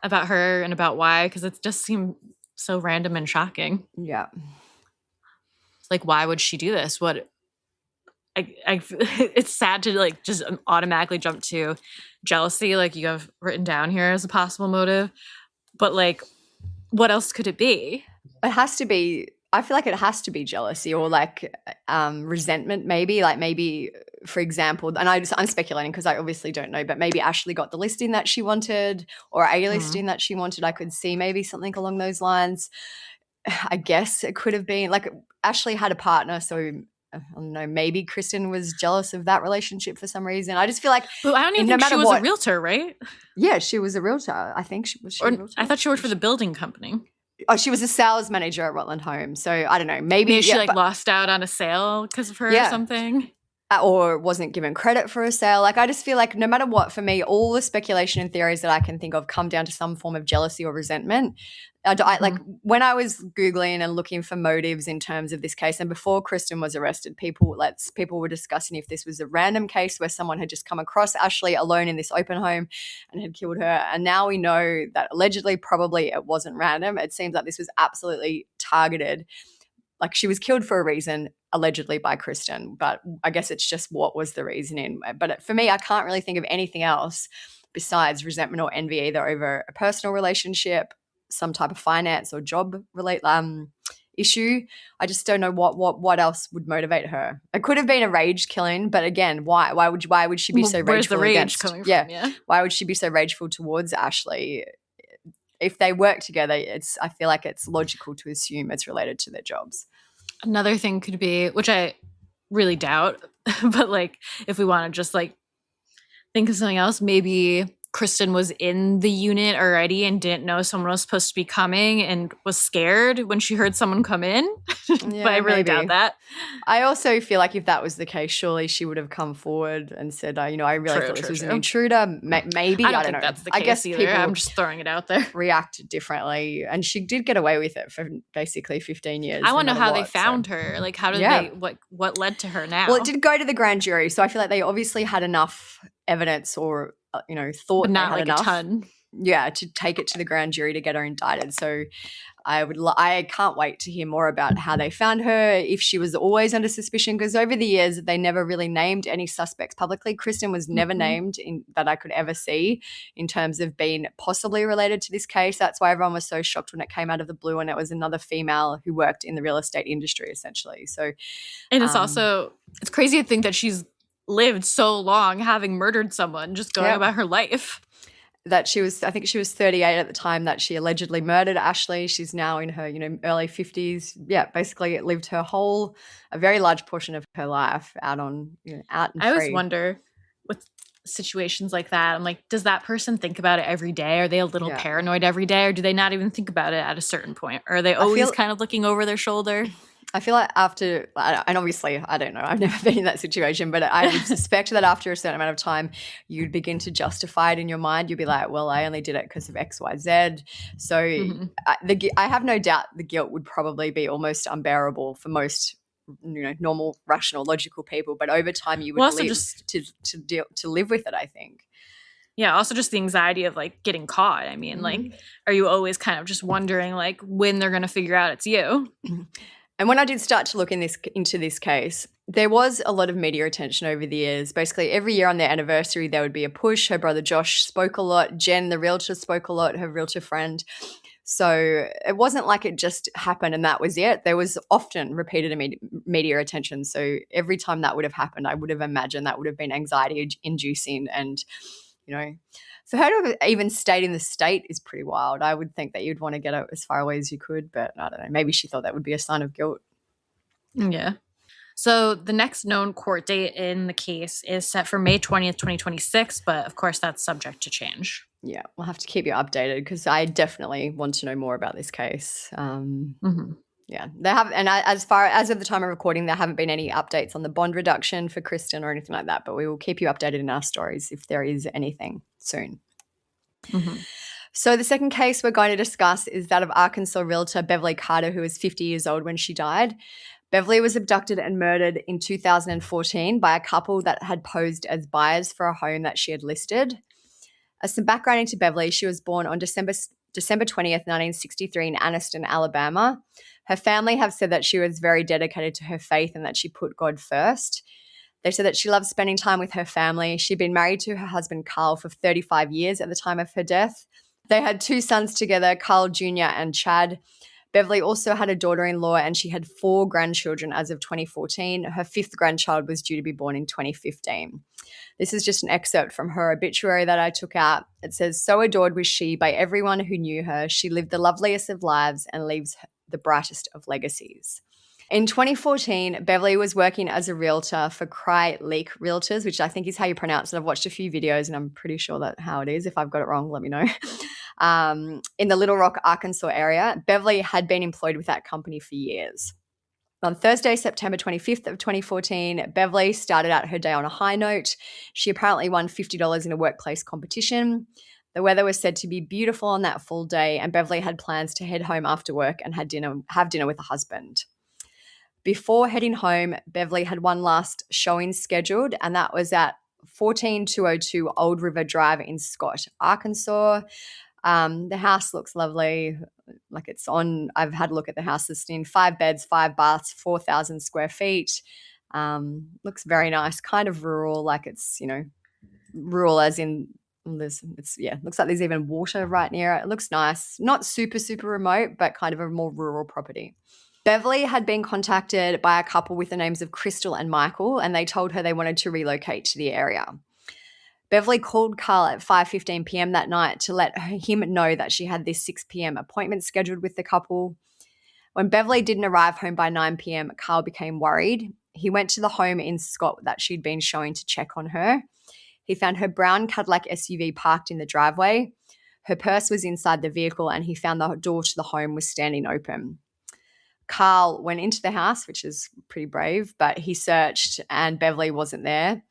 About her and about why, because it just seemed so random and shocking. Yeah. Like, why would she do this? It's sad to like just automatically jump to jealousy, like you have written down here as a possible motive. But like, what else could it be? It has to be. I feel like it has to be jealousy or like resentment, maybe. Like maybe, for example, and I'm speculating because I obviously don't know, but maybe Ashley got the listing that she wanted or a listing that she wanted. I could see maybe something along those lines. I guess it could have been like Ashley had a partner, so I don't know, maybe Kristin was jealous of that relationship for some reason. I just feel like But I don't even think she was a realtor, right? Yeah, she was a realtor. I think she was. Or a realtor? I thought she worked for the building company. Oh, she was a sales manager at Rutland Homes. So I don't know. Maybe she lost out on a sale because of her or something. Or wasn't given credit for a sale. Like, I just feel like no matter what, for me, all the speculation and theories that I can think of come down to some form of jealousy or resentment. Like, when I was Googling and looking for motives in terms of this case, and before Kristin was arrested, people were discussing if this was a random case where someone had just come across Ashley alone in this open home and had killed her. And now we know that allegedly, probably it wasn't random. It seems like this was absolutely targeted. Like, she was killed for a reason, allegedly by Kristin, but I guess it's just what was the reasoning. But for me, I can't really think of anything else besides resentment or envy, either over a personal relationship, some type of finance or job issue. I just don't know what else would motivate her. It could have been a rage killing, but again, why would she be so rageful? Where's the rage coming from? Yeah. Why would she be so rageful towards Ashley? If they work together, I feel like it's logical to assume it's related to their jobs. Another thing could be, which I really doubt, but like if we want to just like think of something else, maybe Kristin was in the unit already and didn't know someone was supposed to be coming and was scared when she heard someone come in. But I really doubt that. I also feel like if that was the case, surely she would have come forward and said, I really thought this was an intruder. Maybe. I don't think that's the case. I guess either. I'm just throwing it out there. React differently. And she did get away with it for basically 15 years. I want to know how they found her. Like, how did they, what led to her now? Well, it did go to the grand jury. So I feel like they obviously had enough evidence or thought but not they had like enough, a ton. Yeah, to take it to the grand jury to get her indicted. So I can't wait to hear more about how they found her, if she was always under suspicion, because over the years they never really named any suspects publicly. Kristin was never named that I could ever see in terms of being possibly related to this case. That's why everyone was so shocked when it came out of the blue and it was another female who worked in the real estate industry essentially. So, and it's also, it's crazy to think that she's lived so long having murdered someone, just going about her life. That I think she was 38 at the time that she allegedly murdered Ashley. She's now in her, early 50s. Yeah, basically it lived a very large portion of her life out and free. I always wonder with situations like that, I'm like, does that person think about it every day? Are they a little paranoid every day, or do they not even think about it at a certain point? Or are they always kind of looking over their shoulder? I feel like after, and obviously, I don't know, I've never been in that situation, but I would suspect that after a certain amount of time, you'd begin to justify it in your mind. You'd be like, well, I only did it because of X, Y, Z. So I have no doubt the guilt would probably be almost unbearable for most, normal, rational, logical people. But over time, you would to live with it, I think. Yeah, also just the anxiety of like getting caught. I mean, like, are you always kind of just wondering like when they're going to figure out it's you? And when I did start to look into this case, there was a lot of media attention over the years. Basically, every year on their anniversary, there would be a push. Her brother Josh spoke a lot. Jen, the realtor, spoke a lot, her realtor friend. So it wasn't like it just happened and that was it. There was often repeated media attention. So every time that would have happened, I would have imagined that would have been anxiety-inducing. And, for her to have even stayed in the state is pretty wild. I would think that you'd want to get her as far away as you could, but I don't know. Maybe she thought that would be a sign of guilt. Yeah. So the next known court date in the case is set for May 20th, 2026, but of course that's subject to change. Yeah, we'll have to keep you updated because I definitely want to know more about this case. Yeah, they have, and as of the time of recording, there haven't been any updates on the bond reduction for Kristin or anything like that, but we will keep you updated in our stories if there is anything soon. So the second case we're going to discuss is that of Arkansas realtor Beverly Carter, who was 50 years old when she died. Beverly was abducted and murdered in 2014 by a couple that had posed as buyers for a home that she had listed. As some background into Beverly, she was born on December 20th, 1963 in Anniston, Alabama. Her family have said that she was very dedicated to her faith and that she put God first. They said that she loved spending time with her family. She'd been married to her husband, Carl, for 35 years at the time of her death. They had 2 sons together, Carl Jr. and Chad. Beverly also had a daughter-in-law and she had 4 grandchildren as of 2014. Her 5th grandchild was due to be born in 2015. This is just an excerpt from her obituary that I took out. It says, "So adored was she by everyone who knew her. She lived the loveliest of lives and leaves the brightest of legacies." In 2014, Beverly was working as a realtor for Cry Leak Realtors, which I think is how you pronounce it. I've watched a few videos and I'm pretty sure that's how it is. If I've got it wrong, let me know. In the Little Rock, Arkansas area, Beverly had been employed with that company for years. On Thursday, September 25th of 2014, Beverly started out her day on a high note. She apparently won $50 in a workplace competition. The weather was said to be beautiful on that full day, and Beverly had plans to head home after work and have dinner with a husband. Before heading home, Beverly had one last showing scheduled, and that was at 14202 Old River Drive in Scott, Arkansas. The house looks lovely. Like I've had a look at the house listing, 5 beds, 5 baths, 4,000 square feet. Looks very nice, kind of rural, like it's, rural as in looks like there's even water right near it. It looks nice. Not super, super remote, but kind of a more rural property. Beverly had been contacted by a couple with the names of Crystal and Michael, and they told her they wanted to relocate to the area. Beverly called Carl at 5:15 p.m. that night to let him know that she had this 6 p.m. appointment scheduled with the couple. When Beverly didn't arrive home by 9 p.m., Carl became worried. He went to the home in Scott that she'd been showing to check on her. He found her brown Cadillac SUV parked in the driveway. Her purse was inside the vehicle, and he found the door to the home was standing open. Carl went into the house, which is pretty brave, but he searched and Beverly wasn't there.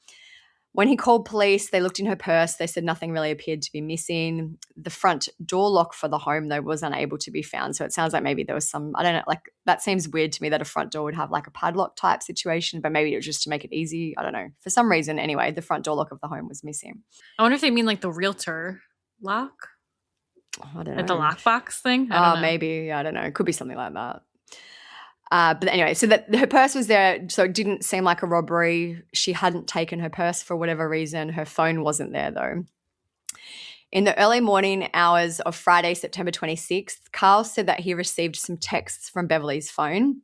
When he called police, they looked in her purse. They said nothing really appeared to be missing. The front door lock for the home, though, was unable to be found. So it sounds like maybe there was I don't know, like that seems weird to me that a front door would have like a padlock type situation, but maybe it was just to make it easy. I don't know. For some reason, anyway, the front door lock of the home was missing. I wonder if they mean like the realtor lock? I don't know. Like the lockbox thing? I don't know. Maybe. I don't know. It could be something like that. But anyway, so that her purse was there, so it didn't seem like a robbery. She hadn't taken her purse for whatever reason. Her phone wasn't there, though. In the early morning hours of Friday, September 26th, Carl said that he received some texts from Beverly's phone.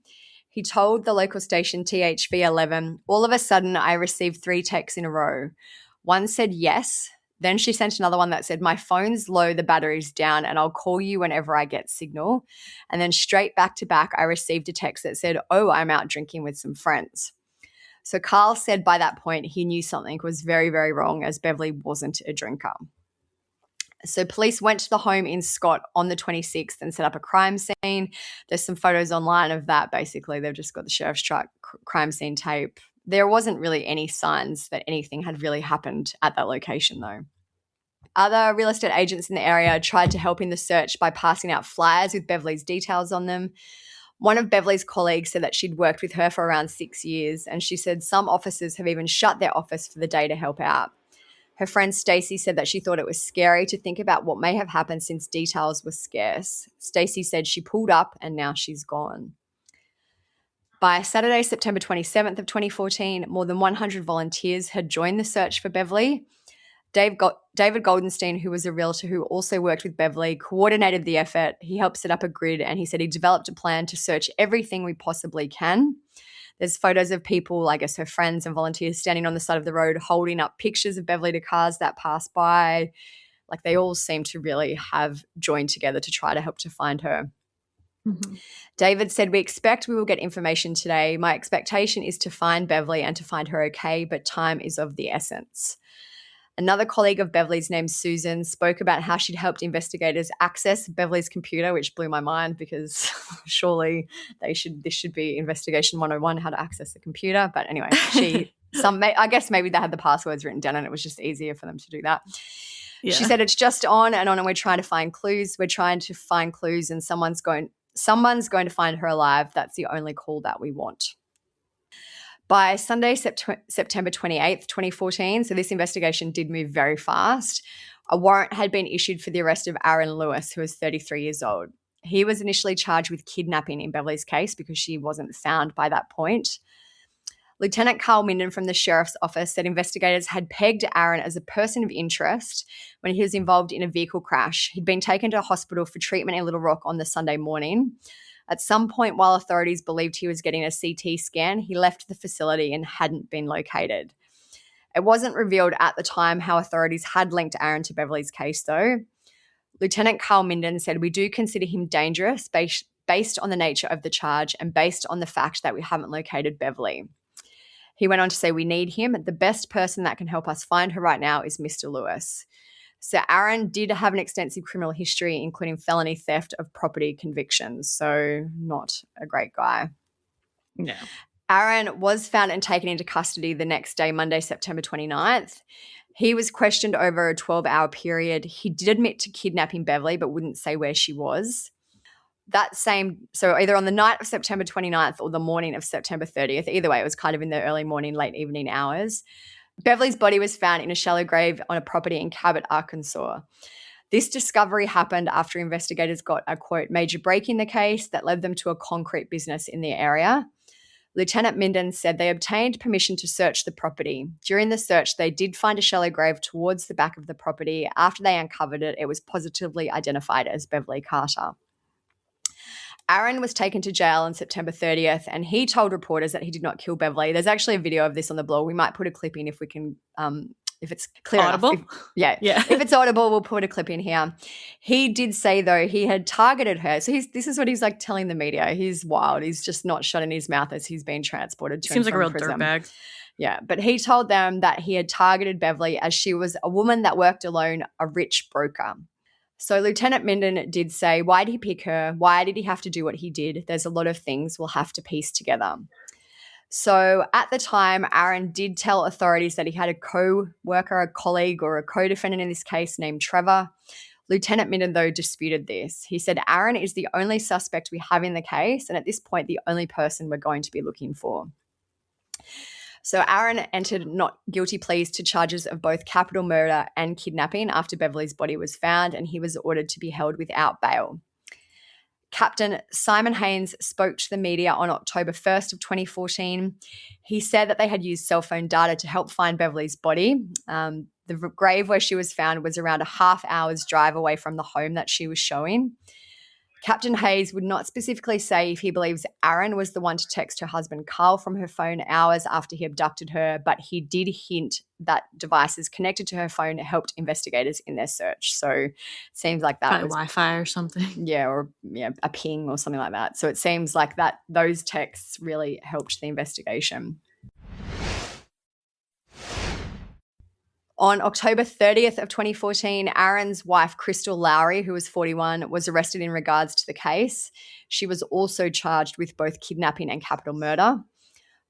He told the local station THV11, all of a sudden I received 3 texts in a row. One said yes. Then she sent another one that said, my phone's low, the battery's down, and I'll call you whenever I get signal. And then straight back to back, I received a text that said, oh, I'm out drinking with some friends. So Carl said by that point he knew something was very, very wrong as Beverly wasn't a drinker. So police went to the home in Scott on the 26th and set up a crime scene. There's some photos online of that. Basically, they've just got the sheriff's truck crime scene tape. There wasn't really any signs that anything had really happened at that location, though. Other real estate agents in the area tried to help in the search by passing out flyers with Beverly's details on them. One of Beverly's colleagues said that she'd worked with her for around 6 years, and she said some officers have even shut their office for the day to help out. Her friend Stacey said that she thought it was scary to think about what may have happened since details were scarce. Stacey said she pulled up and now she's gone. By Saturday, September 27th of 2014, more than 100 volunteers had joined the search for Beverly. David Goldenstein, who was a realtor who also worked with Beverly, coordinated the effort. He helped set up a grid, and he said he developed a plan to search everything we possibly can. There's photos of people, I guess her friends and volunteers, standing on the side of the road holding up pictures of Beverly to cars that pass by. Like they all seem to really have joined together to try to help to find her. Mm-hmm. David said, we expect we will get information today. My expectation is to find Beverly and to find her okay, but time is of the essence. Another colleague of Beverly's named Susan spoke about how she'd helped investigators access Beverly's computer, which blew my mind because surely this should be investigation 101, how to access the computer. But anyway, I guess maybe they had the passwords written down and it was just easier for them to do that. Yeah. She said it's just on and we're trying to find clues. We're trying to find clues and someone's going to find her alive. That's the only call that we want. By Sunday, September 28th, 2014, so this investigation did move very fast, a warrant had been issued for the arrest of Arron Lewis, who was 33 years old. He was initially charged with kidnapping in Beverly's case because she wasn't found by that point. Lieutenant Carl Minden from the sheriff's office said investigators had pegged Arron as a person of interest when he was involved in a vehicle crash. He'd been taken to a hospital for treatment in Little Rock on the Sunday morning. At some point, while authorities believed he was getting a CT scan, he left the facility and hadn't been located. It wasn't revealed at the time how authorities had linked Arron to Beverly's case, though. Lieutenant Carl Minden said, we do consider him dangerous based on the nature of the charge and based on the fact that we haven't located Beverly. He went on to say, we need him. The best person that can help us find her right now is Mr. Lewis. So Arron did have an extensive criminal history, including felony theft of property convictions. So not a great guy. No. Arron was found and taken into custody the next day, Monday, September 29th. He was questioned over a 12-hour period. He did admit to kidnapping Beverly, but wouldn't say where she was. So either on the night of September 29th or the morning of September 30th, either way, it was kind of in the early morning, late evening hours, Beverly's body was found in a shallow grave on a property in Cabot, Arkansas. This discovery happened after investigators got a, quote, major break in the case that led them to a concrete business in the area. Lieutenant Minden said they obtained permission to search the property. During the search, they did find a shallow grave towards the back of the property. After they uncovered it, it was positively identified as Beverly Carter. Arron was taken to jail on September 30th, and he told reporters that he did not kill Beverly. There's actually a video of this on the blog. We might put a clip in if we can, if it's clear audible enough. If it's audible, we'll put a clip in here. He did say, though, he had targeted her. So this is what he's like telling the media. He's wild. He's just not shot in his mouth as he's being transported to Seems like a real prison. dirtbag. Yeah, but he told them that he had targeted Beverly as she was a woman that worked alone, a rich broker. So Lieutenant Minden did say, why did he pick her? Why did he have to do what he did? There's a lot of things we'll have to piece together. So at the time, Arron did tell authorities that he had a co-worker, a colleague, or a co-defendant in this case named Trevor. Lieutenant Minden, though, disputed this. He said, Arron is the only suspect we have in the case, and at this point, the only person we're going to be looking for. So Arron entered not guilty pleas to charges of both capital murder and kidnapping after Beverly's body was found, and he was ordered to be held without bail. Captain Simon Haynes spoke to the media on October 1st of 2014. He said that they had used cell phone data to help find Beverly's body. The grave where she was found was around a half hour's drive away from the home that she was showing. Captain Hayes would not specifically say if he believes Arron was the one to text her husband Carl from her phone hours after he abducted her, but he did hint that devices connected to her phone helped investigators in their search. So it seems like that Probably was Wi-Fi or something. Yeah, or a ping or something like that. So it seems like that those texts really helped the investigation. On October 30th of 2014, Arron's wife, Crystal Lowery, who was 41, was arrested in regards to the case. She was also charged with both kidnapping and capital murder.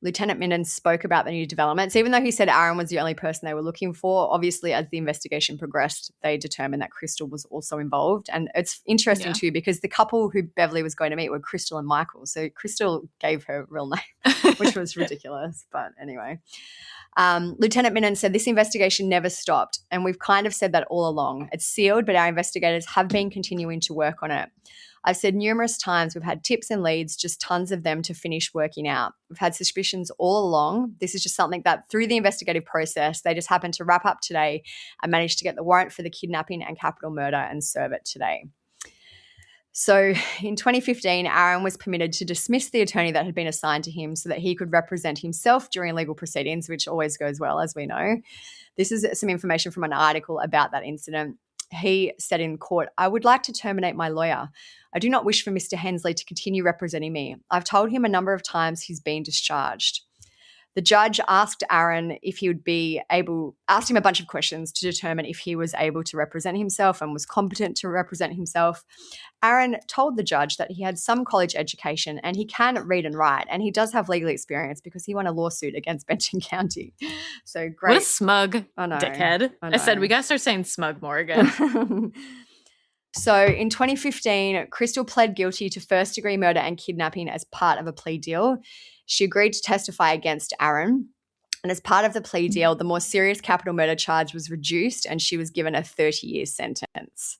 Lieutenant Minden spoke about the new developments. Even though he said Arron was the only person they were looking for, obviously as the investigation progressed, they determined that Crystal was also involved. And it's interesting too because the couple who Beverly was going to meet were Crystal and Michael. So Crystal gave her real name, which was ridiculous. But anyway. Lieutenant Minden said this investigation never stopped, and we've kind of said that all along. It's sealed, but our investigators have been continuing to work on it. I've said numerous times we've had tips and leads, just tons of them to finish working out. We've had suspicions all along. This is just something that through the investigative process, they just happened to wrap up today and managed to get the warrant for the kidnapping and capital murder and serve it today. So in 2015, Arron was permitted to dismiss the attorney that had been assigned to him so that he could represent himself during legal proceedings, which always goes well, as we know. This is some information from an article about that incident. He said in court, I would like to terminate my lawyer. I do not wish for Mr. Hensley to continue representing me. I've told him a number of times he's been discharged. The judge asked Arron if he would be able, asked him a bunch of questions to determine if he was able to represent himself and was competent to represent himself. Arron told the judge that he had some college education and he can read and write, and he does have legal experience because he won a lawsuit against Benton County. So great. What a smug dickhead. I said we got to start saying smug more again. So in 2015, Crystal pled guilty to first-degree murder and kidnapping as part of a plea deal. She agreed to testify against Arron. And as part of the plea deal, the more serious capital murder charge was reduced and she was given a 30-year sentence.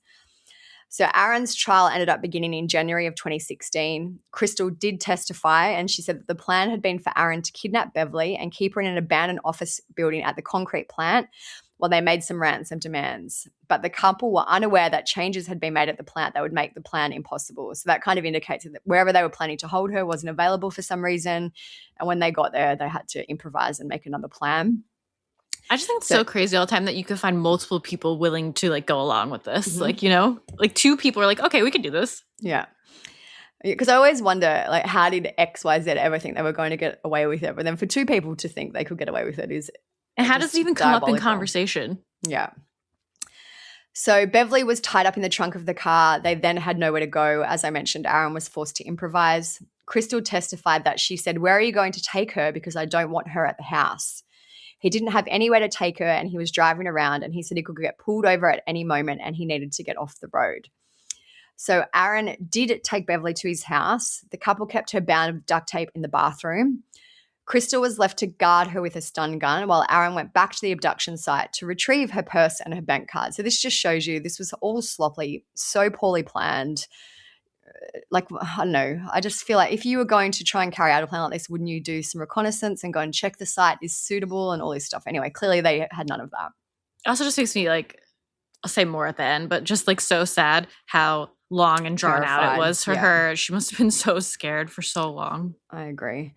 So Arron's trial ended up beginning in January of 2016. Crystal did testify, and she said that the plan had been for Arron to kidnap Beverly and keep her in an abandoned office building at the concrete plant while they made some ransom demands. But the couple were unaware that changes had been made at the plant that would make the plan impossible. So that kind of indicates that wherever they were planning to hold her wasn't available for some reason. And when they got there, they had to improvise and make another plan. I just think it's so crazy all the time that you could find multiple people willing to like go along with this. Mm-hmm. Like, you know, like two people are like, okay, we could do this. Yeah. Because I always wonder, like, how did XYZ ever think they were going to get away with it? But then for two people to think they could get away with it is And how does just it even come up in diabolical. conversation? Yeah. So Beverly was tied up in the trunk of the car. They then had nowhere to go. As I mentioned, Arron was forced to improvise. Crystal testified that she said, "Where are you going to take her? Because I don't want her at the house." He didn't have anywhere to take her and he was driving around, and he said he could get pulled over at any moment and he needed to get off the road. So Arron did take Beverly to his house. The couple kept her bound with duct tape in the bathroom. Crystal was left to guard her with a stun gun while Arron went back to the abduction site to retrieve her purse and her bank card. So this just shows you this was all sloppy, so poorly planned. Like, I don't know. I just feel like if you were going to try and carry out a plan like this, wouldn't you do some reconnaissance and go and check the site is suitable and all this stuff? Anyway, clearly they had none of that. It also just makes me like, I'll say more at the end, but just like so sad how long and drawn out Terrified, it was for yeah. her. She must have been so scared for so long. I agree.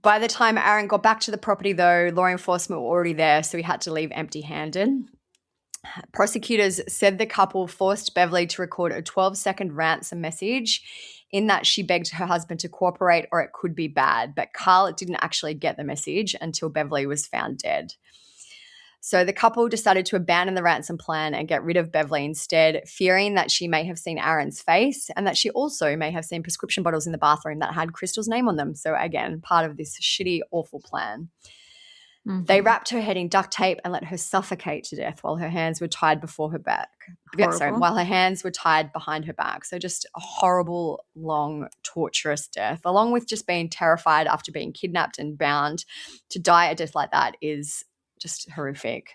By the time Arron got back to the property, though, law enforcement were already there, so he had to leave empty-handed. Prosecutors said the couple forced Beverly to record a 12-second ransom message in that she begged her husband to cooperate or it could be bad, but Carl didn't actually get the message until Beverly was found dead. So the couple decided to abandon the ransom plan and get rid of Beverly instead, fearing that she may have seen Arron's face and that she also may have seen prescription bottles in the bathroom that had Crystal's name on them. So again, part of this shitty, awful plan. Mm-hmm. They wrapped her head in duct tape and let her suffocate to death while her hands were tied before her back. While her hands were tied behind her back. So just a horrible, long, torturous death, along with just being terrified after being kidnapped and bound. To die a death like that is just horrific.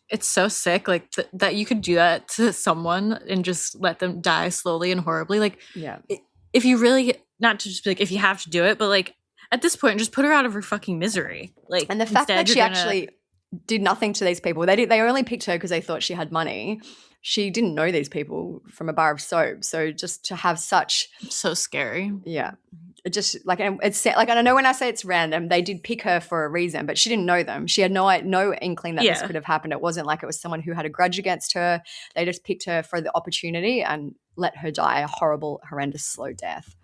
It's so sick, like that you could do that to someone and just let them die slowly and horribly. Like, yeah, if you really, not to just be like, if you have to do it, but like at this point, just put her out of her fucking misery. Like, and the fact that she actually did nothing to these people, they only picked her because they thought she had money. She didn't know these people from a bar of soap. So just to have such, so scary. Yeah. It just like, it's like, I don't know when I say it's random, they did pick her for a reason, but she didn't know them. She had no inkling that this could have happened. It wasn't like it was someone who had a grudge against her. They just picked her for the opportunity and let her die a horrible, horrendous, slow death.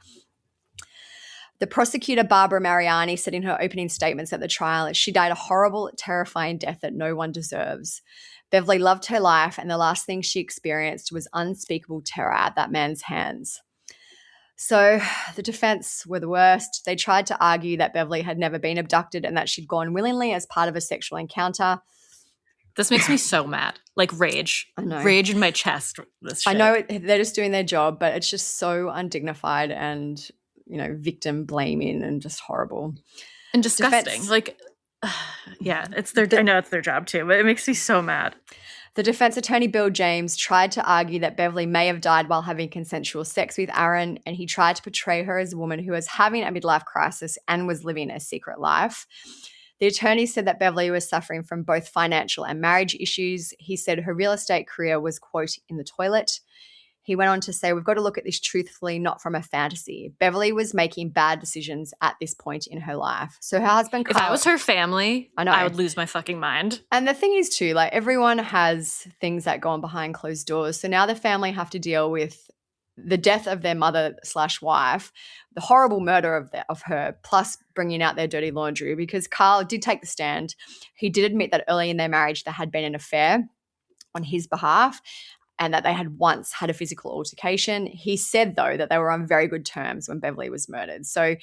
The prosecutor, Barbara Mariani, said in her opening statements at the trial that she died a horrible, terrifying death that no one deserves. Beverly loved her life, and the last thing she experienced was unspeakable terror at that man's hands. So the defense were the worst. They tried to argue that Beverly had never been abducted and that she'd gone willingly as part of a sexual encounter. This makes me so mad. Like rage. I know. Rage in my chest. This shit. I know they're just doing their job, but it's just so undignified and, victim blaming and just horrible. And disgusting. Like, yeah, I know it's their job too, but it makes me so mad. The defense attorney, Bill James, tried to argue that Beverly may have died while having consensual sex with Arron, and he tried to portray her as a woman who was having a midlife crisis and was living a secret life. The attorney said that Beverly was suffering from both financial and marriage issues. He said her real estate career was, quote, in the toilet. He went on to say, we've got to look at this truthfully, not from a fantasy. Beverly was making bad decisions at this point in her life. So her husband, Carl, if I was her family, I know, I would lose my fucking mind. And the thing is too, like everyone has things that go on behind closed doors. So now the family have to deal with the death of their mother/wife, the horrible murder of her, plus bringing out their dirty laundry, because Carl did take the stand. He did admit that early in their marriage there had been an affair on his behalf and that they had once had a physical altercation. He said, though, that they were on very good terms when Beverly was murdered. So,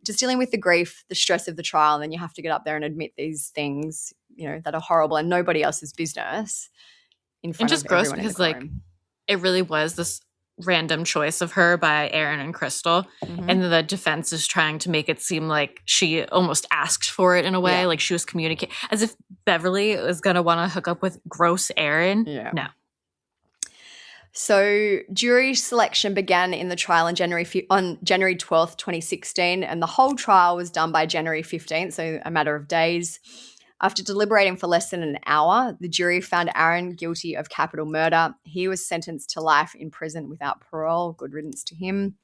just dealing with the grief, the stress of the trial, and then you have to get up there and admit these things, that are horrible and nobody else's business in front of everyone. And just gross because, like, it really was this random choice of her by Arron and Crystal. Mm-hmm. And the defense is trying to make it seem like she almost asked for it in a way, like she was communicating, as if Beverly was going to want to hook up with gross Arron. Yeah. No. So jury selection began in the trial on January 12th, 2016, and the whole trial was done by January 15th, so a matter of days. After deliberating for less than an hour, the jury found Arron guilty of capital murder. He was sentenced to life in prison without parole. Good riddance to him.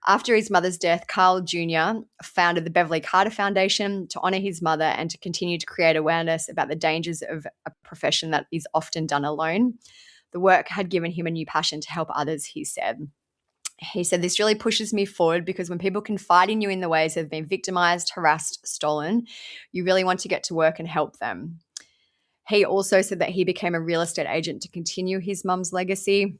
After his mother's death, Carl Jr. founded the Beverly Carter Foundation to honor his mother and to continue to create awareness about the dangers of a profession that is often done alone. The work had given him a new passion to help others, he said. He said, this really pushes me forward because when people confide in you in the ways they've been victimized, harassed, stolen, you really want to get to work and help them. He also said that he became a real estate agent to continue his mum's legacy.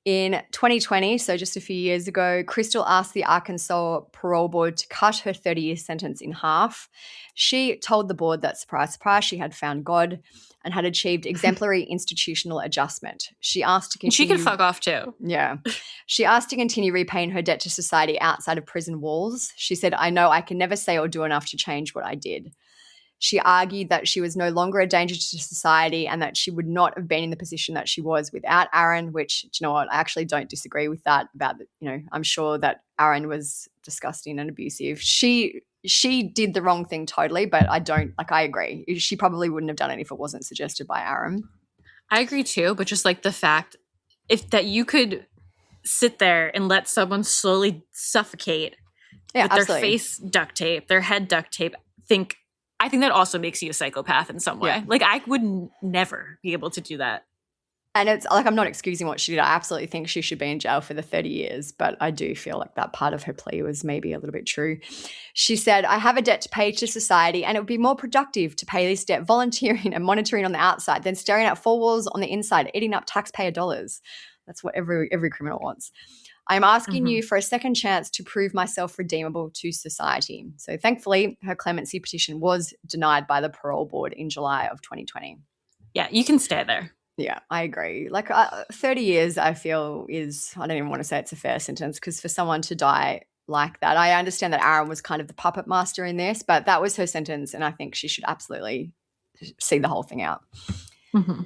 In 2020, so just a few years ago, Crystal asked the Arkansas parole board to cut her 30-year sentence in half. She told the board that, surprise, surprise, she had found God and had achieved exemplary institutional adjustment. She asked to continue. She could fuck off too. Yeah. She asked to continue repaying her debt to society outside of prison walls. She said, I know I can never say or do enough to change what I did. She argued that she was no longer a danger to society and that she would not have been in the position that she was without Arron, which, do you know what, I actually don't disagree with that. I'm sure that Arron was disgusting and abusive. She did the wrong thing totally, but I agree. She probably wouldn't have done it if it wasn't suggested by Arron. I agree too, but just like the fact that you could sit there and let someone slowly suffocate with their face duct tape, their head duct tape, I think that also makes you a psychopath in some way. Yeah. Like I would never be able to do that. And it's like, I'm not excusing what she did. I absolutely think she should be in jail for the 30 years, but I do feel like that part of her plea was maybe a little bit true. She said, I have a debt to pay to society and it would be more productive to pay this debt volunteering and monitoring on the outside than staring at four walls on the inside, eating up taxpayer dollars. That's what every criminal wants. I'm asking you for a second chance to prove myself redeemable to society. So thankfully, her clemency petition was denied by the parole board in July of 2020. Yeah, you can stay there. Yeah, I agree. Like 30 years, I feel I don't even want to say it's a fair sentence because for someone to die like that, I understand that Arron was kind of the puppet master in this, but that was her sentence and I think she should absolutely see the whole thing out. Mm-hmm.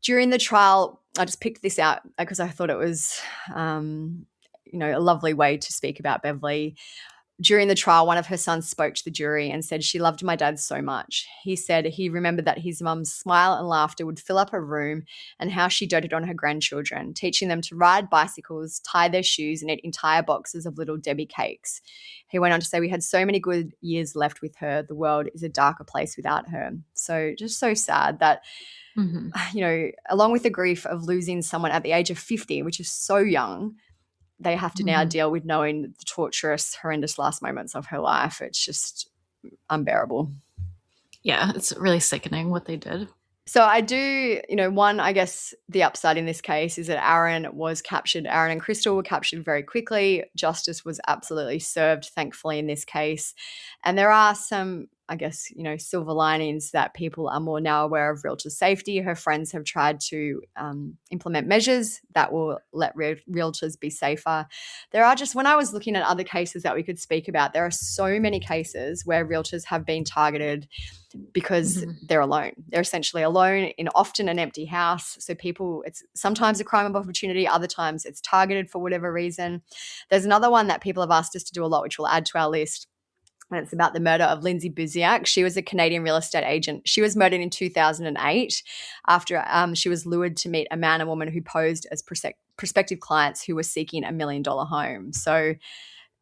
During the trial, I just picked this out because I thought it was a lovely way to speak about Beverly. During the trial, one of her sons spoke to the jury and said she loved my dad so much. He said he remembered that his mum's smile and laughter would fill up her room and how she doted on her grandchildren, teaching them to ride bicycles, tie their shoes, and eat entire boxes of Little Debbie cakes. He went on to say, we had so many good years left with her. The world is a darker place without her. So just so sad that, along with the grief of losing someone at the age of 50, which is so young, they have to now deal with knowing the torturous, horrendous last moments of her life. It's just unbearable. Yeah, it's really sickening what they did. So I do, I guess the upside in this case is that Arron was captured. Arron and Crystal were captured very quickly. Justice was absolutely served, thankfully, in this case. And there are some, I guess, silver linings that people are more now aware of realtor safety. Her friends have tried to implement measures that will let realtors be safer. There are when I was looking at other cases that we could speak about, there are so many cases where realtors have been targeted because they're alone. They're essentially alone in often an empty house. So it's sometimes a crime of opportunity. Other times it's targeted for whatever reason. There's another one that people have asked us to do a lot, which we'll add to our list. And it's about the murder of Lindsay Buziak. She was a Canadian real estate agent. She was murdered in 2008 after she was lured to meet a man and woman who posed as prospective clients who were seeking $1 million home. So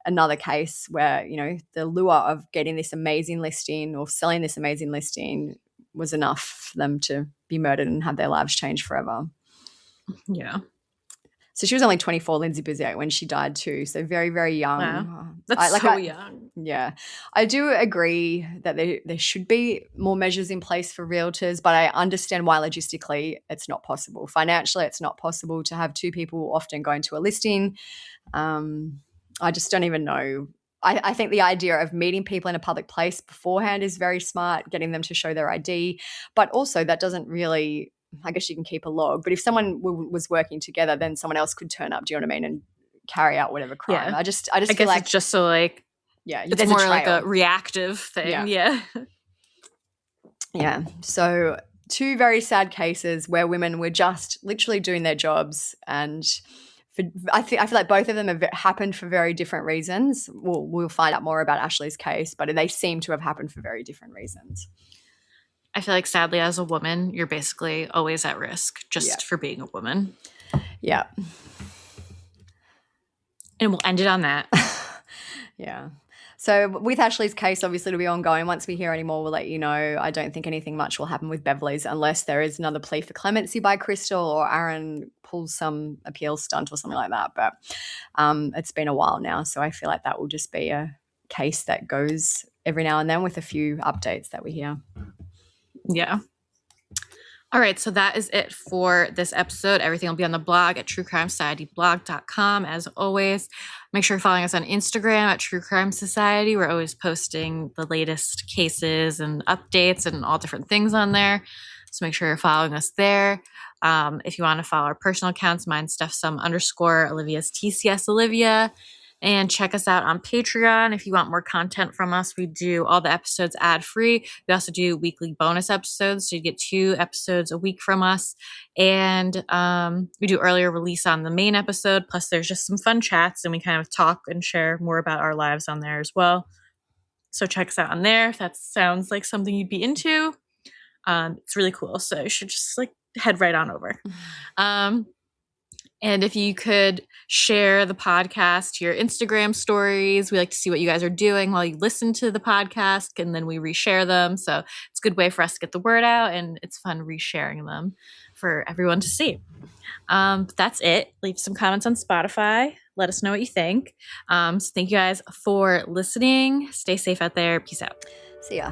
another case where, the lure of getting this amazing listing or selling this amazing listing was enough for them to be murdered and have their lives changed forever. Yeah. So she was only 24, Lindsay Buziak, when she died too. So very, very young. Wow. That's so young. Yeah. I do agree that there should be more measures in place for realtors, but I understand why logistically it's not possible. Financially, it's not possible to have two people often going to a listing. I just don't even know. I think the idea of meeting people in a public place beforehand is very smart, getting them to show their ID. But also that doesn't really, I guess you can keep a log. But if someone was working together, then someone else could turn up, do you know what I mean, and carry out whatever crime. Yeah. I just I feel guess like it's just so like, yeah, it's more like a reactive thing. Yeah. Yeah. So 2 very sad cases where women were just literally doing their jobs, and I feel like both of them have happened for very different reasons. We'll find out more about Ashley's case, but they seem to have happened for very different reasons. I feel like sadly as a woman, you're basically always at risk just for being a woman. Yeah. And we'll end it on that. Yeah. So with Ashley's case, obviously it'll be ongoing. Once we hear any more, we'll let you know. I don't think anything much will happen with Beverly's unless there is another plea for clemency by Crystal or Arron pulls some appeal stunt or something like that. But it's been a while now, so I feel like that will just be a case that goes every now and then with a few updates that we hear. Yeah. All right, so that is it for this episode. Everything will be on the blog at truecrimesocietyblog.com. As always, make sure you're following us on Instagram at True Crime Society. We're always posting the latest cases and updates and all different things on there. So make sure you're following us there. If you want to follow our personal accounts, mine's Steph_, Olivia's TCS Olivia. And check us out on Patreon if you want more content from us. We do all the episodes ad-free. We also do weekly bonus episodes, so you get 2 episodes a week from us. And we do earlier release on the main episode, plus there's just some fun chats, and we kind of talk and share more about our lives on there as well. So check us out on there if that sounds like something you'd be into. It's really cool, so you should just head right on over. And if you could share the podcast to your Instagram stories, we like to see what you guys are doing while you listen to the podcast, and then we reshare them. So it's a good way for us to get the word out, and it's fun resharing them for everyone to see. That's it. Leave some comments on Spotify. Let us know what you think. So thank you guys for listening. Stay safe out there. Peace out. See ya.